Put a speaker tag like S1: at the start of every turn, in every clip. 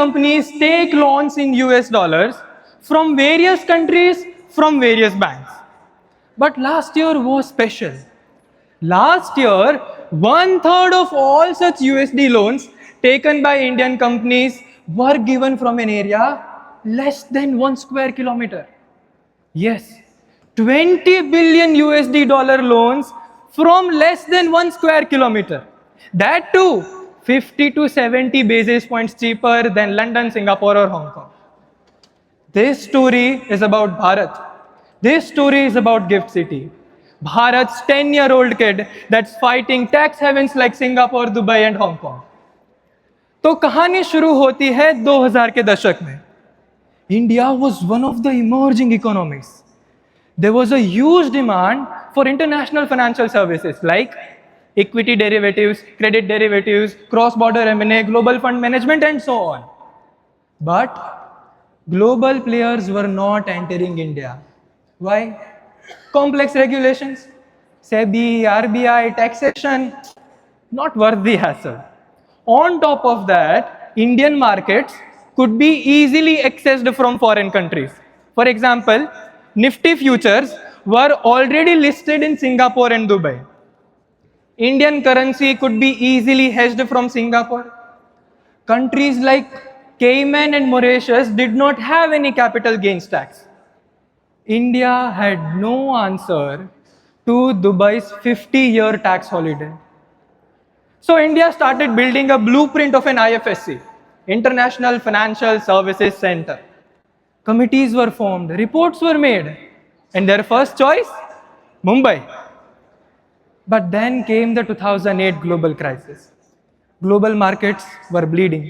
S1: companies take loans in US dollars from various countries, from various banks. But last year was special. Last year, one third of all such USD loans taken by Indian companies were given from an area less than 1 square kilometer. Yes, 20 billion USD dollar loans from less than 1 square kilometer. That too, 50 to 70 basis points cheaper than London, Singapore, or Hong Kong. This story is about Bharat. This story is about Gift City. Bharat's 10-year-old kid that's fighting tax havens like Singapore, Dubai, and Hong Kong. तो कहानी शुरू होती है 2000 के दशक में. India was one of the emerging economies. There was a huge demand for international financial services like equity derivatives, credit derivatives, cross-border M&A, global fund management, and so on. But global players were not entering India. Why? Complex regulations, SEBI, RBI, taxation, not worth the hassle. On top of that, Indian markets could be easily accessed from foreign countries. For example, Nifty futures were already listed in Singapore and Dubai. Indian currency could be easily hedged from Singapore. Countries like Cayman and Mauritius did not have any capital gains tax. India had no answer to Dubai's 50-year tax holiday. So India started building a blueprint of an IFSC, International Financial Services Center. Committees were formed, reports were made, and their first choice, Mumbai. But then came the 2008 global crisis. Global markets were bleeding,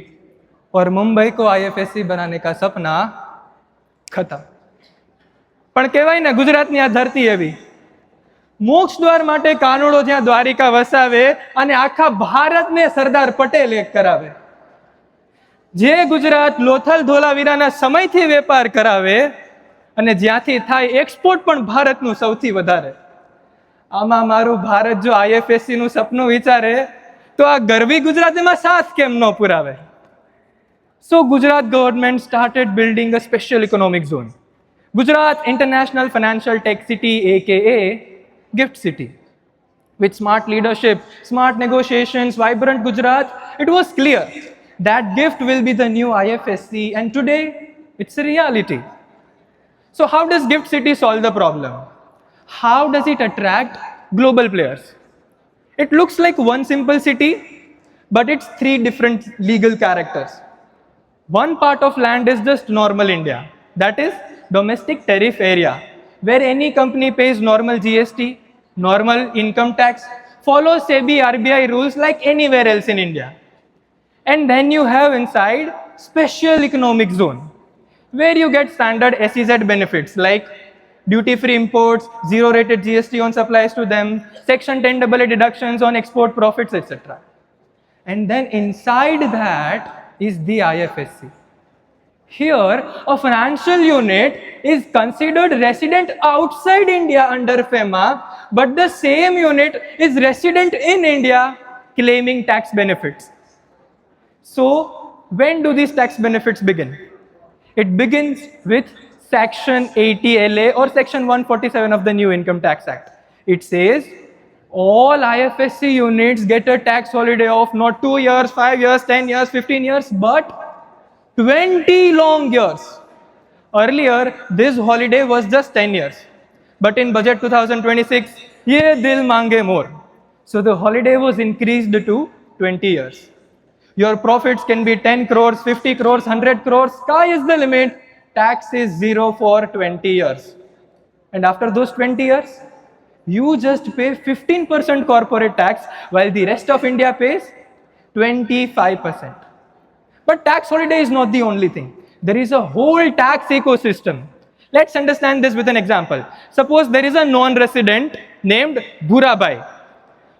S1: और मुंबई को IFSC बनाने का सपना खत्म. પણ કહેવાય ને ગુજરાતની આ ધરતી એવી મોક્ષ દ્વાર માટે કાનુડો જ્યાં દ્વારિકા વસાવે અને આખા ભારતને સરદાર પટેલ એક કરાવે. જે ગુજરાત લોથલ ધોલાવીરાના સમયથી વેપાર કરાવે અને જ્યાંથી થાય એક્સપોર્ટ પણ ભારતનું સૌથી વધારે. આમાં મારું ભારત જો IFSC નું સપનું વિચારે તો આ ગરવી ગુજરાત એમાં સાથ કેમ ન પુરાવે. So Gujarat government started building a special economic zone. Gujarat International Financial Tech City, aka Gift City. With smart leadership, smart negotiations, vibrant Gujarat, it was clear that Gift will be the new IFSC, and today it's a reality. So how does Gift City solve the problem? How does it attract global players? It looks like one simple city, but it's three different legal characters. One part of land is just normal India, that is domestic tariff area, where any company pays normal GST, normal income tax, follows SEBI RBI rules like anywhere else in India. And then you have inside special economic zone, where you get standard SEZ benefits like duty-free imports, zero-rated GST on supplies to them, Section 10AA deductions on export profits, etc. And then inside that is the IFSC. Here, a financial unit is considered resident outside India under FEMA, but the same unit is resident in India claiming tax benefits. So, when do these tax benefits begin? It begins with Section 80LA or Section 147 of the new Income Tax Act. It says all IFSC units get a tax holiday of not 2 years, 5 years, 10 years, 15 years, but 20 long years. Earlier, this holiday was just 10 years. But in budget 2026, ye dil mange more. So the holiday was increased to 20 years. Your profits can be 10 crores, 50 crores, 100 crores. Sky is the limit. Tax is zero for 20 years. And after those 20 years, you just pay 15% corporate tax, while the rest of India pays 25%. But tax holiday is not the only thing. There is a whole tax ecosystem. Let's understand this with an example. Suppose there is a non-resident named Bhurabai.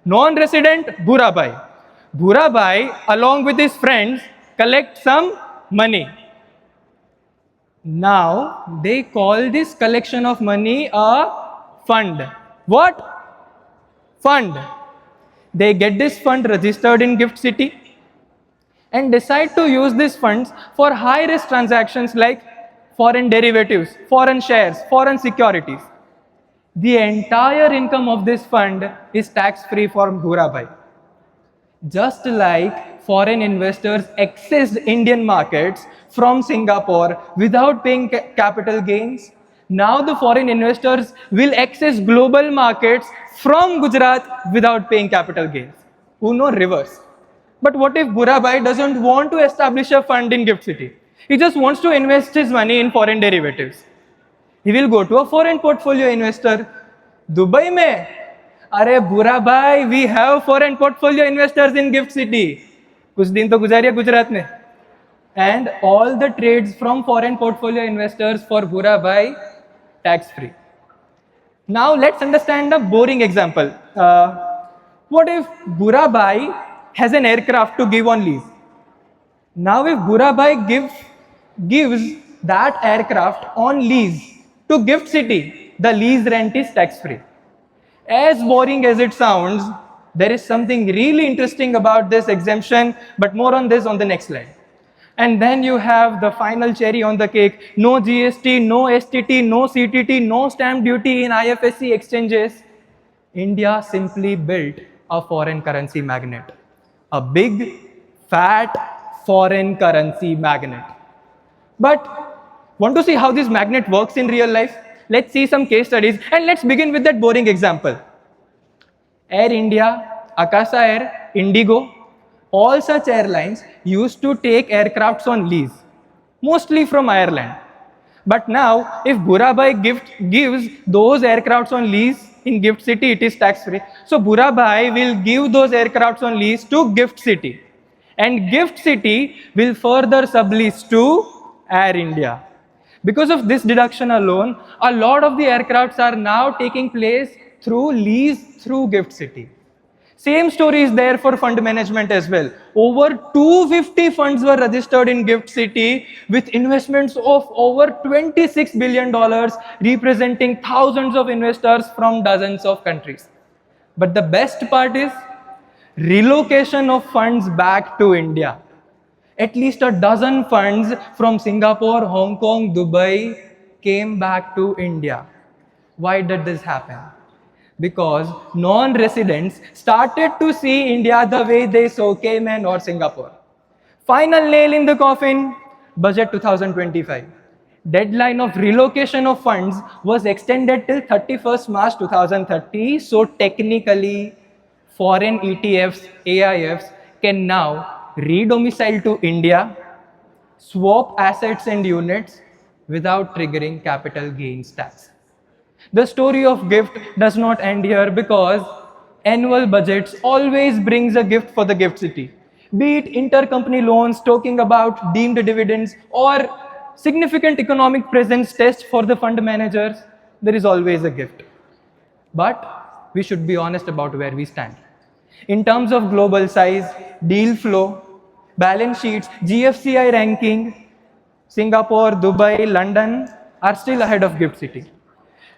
S1: Non-resident Bhurabai. Bhurabai, along with his friends, collect some money. Now, they call this collection of money a fund. What? Fund. They get this fund registered in Gift City. and decide to use these funds for high risk transactions like foreign derivatives, foreign shares, foreign securities. The entire income of this fund is tax free for Bhurabhai. Just like foreign investors accessed Indian markets from Singapore without paying capital gains, now the foreign investors will access global markets from Gujarat without paying capital gains. Uno reverse. But what if Burabhai doesn't want to establish a fund in Gift City? He just wants to invest his money in foreign derivatives. He will go to a foreign portfolio investor. Dubai mein, अरे बुरा भाई, we have foreign portfolio investors in Gift City. कुछ दिन तो गुजारिया गुजरात में. And all the trades from foreign portfolio investors for Bura Bhai tax free. Now let's understand a boring example. What if Bura Bhai has an aircraft to give on lease? Now if Bura Bhai gives that aircraft on lease to Gift City, the lease rent is tax free. As boring as it sounds, there is something really interesting about this exemption, but more on this on the next slide. And then you have the final cherry on the cake. No GST, no STT, no CTT, no stamp duty in IFSC exchanges. India simply built a foreign currency magnet. A big, fat foreign currency magnet. But want to see how this magnet works in real life? Let's see some case studies, and let's begin with that boring example. Air India, Akasa Air, Indigo, all such airlines used to take aircrafts on lease, mostly from Ireland. But now, if Burabhai gives those aircrafts on lease in Gift City, it is tax free. So Burabhai will give those aircrafts on lease to Gift City. And Gift City will further sublease to Air India. Because of this deduction alone, a lot of the aircrafts are now taking place through lease through Gift City. Same story is there for fund management as well. Over 250 funds were registered in Gift City with investments of over $26 billion, representing thousands of investors from dozens of countries. But the best part is relocation of funds back to India. At least a dozen funds from Singapore, Hong Kong, Dubai came back to India. Why did this happen? Because non-residents started to see India the way they saw Cayman or Singapore. Final nail in the coffin, Budget 2025. Deadline of relocation of funds was extended till 31st March 2030. So technically, foreign ETFs, AIFs can now redomicile to India, swap assets and units without triggering capital gains tax. The story of gift does not end here because annual budgets always brings a gift for the Gift City. Be it intercompany loans talking about deemed dividends or significant economic presence test for the fund managers, there is always a gift. But we should be honest about where we stand. In terms of global size, deal flow, balance sheets, GFCI ranking, Singapore, Dubai, London are still ahead of Gift City.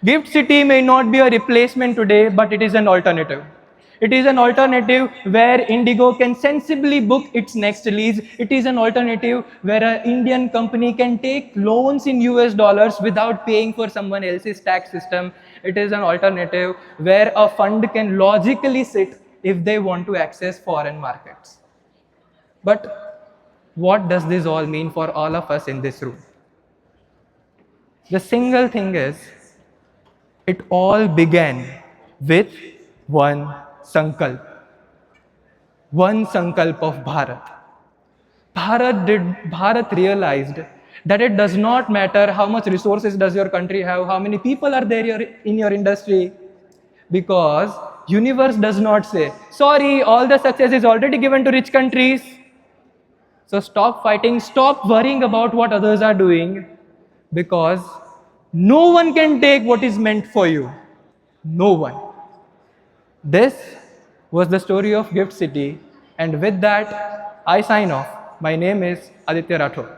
S1: Gift City may not be a replacement today, but it is an alternative. It is an alternative where Indigo can sensibly book its next lease. It is an alternative where an Indian company can take loans in US dollars without paying for someone else's tax system. It is an alternative where a fund can logically sit if they want to access foreign markets. But what does this all mean for all of us in this room? The single thing is, it all began with one sankalp. One sankalp of Bharat. Bharat realized that it does not matter how much resources does your country have, how many people are there in your industry, because universe does not say, sorry, all the success is already given to rich countries. So stop fighting, stop worrying about what others are doing, because no one can take what is meant for you. No one. This was the story of Gift City, and with that, I sign off. My name is Aditya Rathore.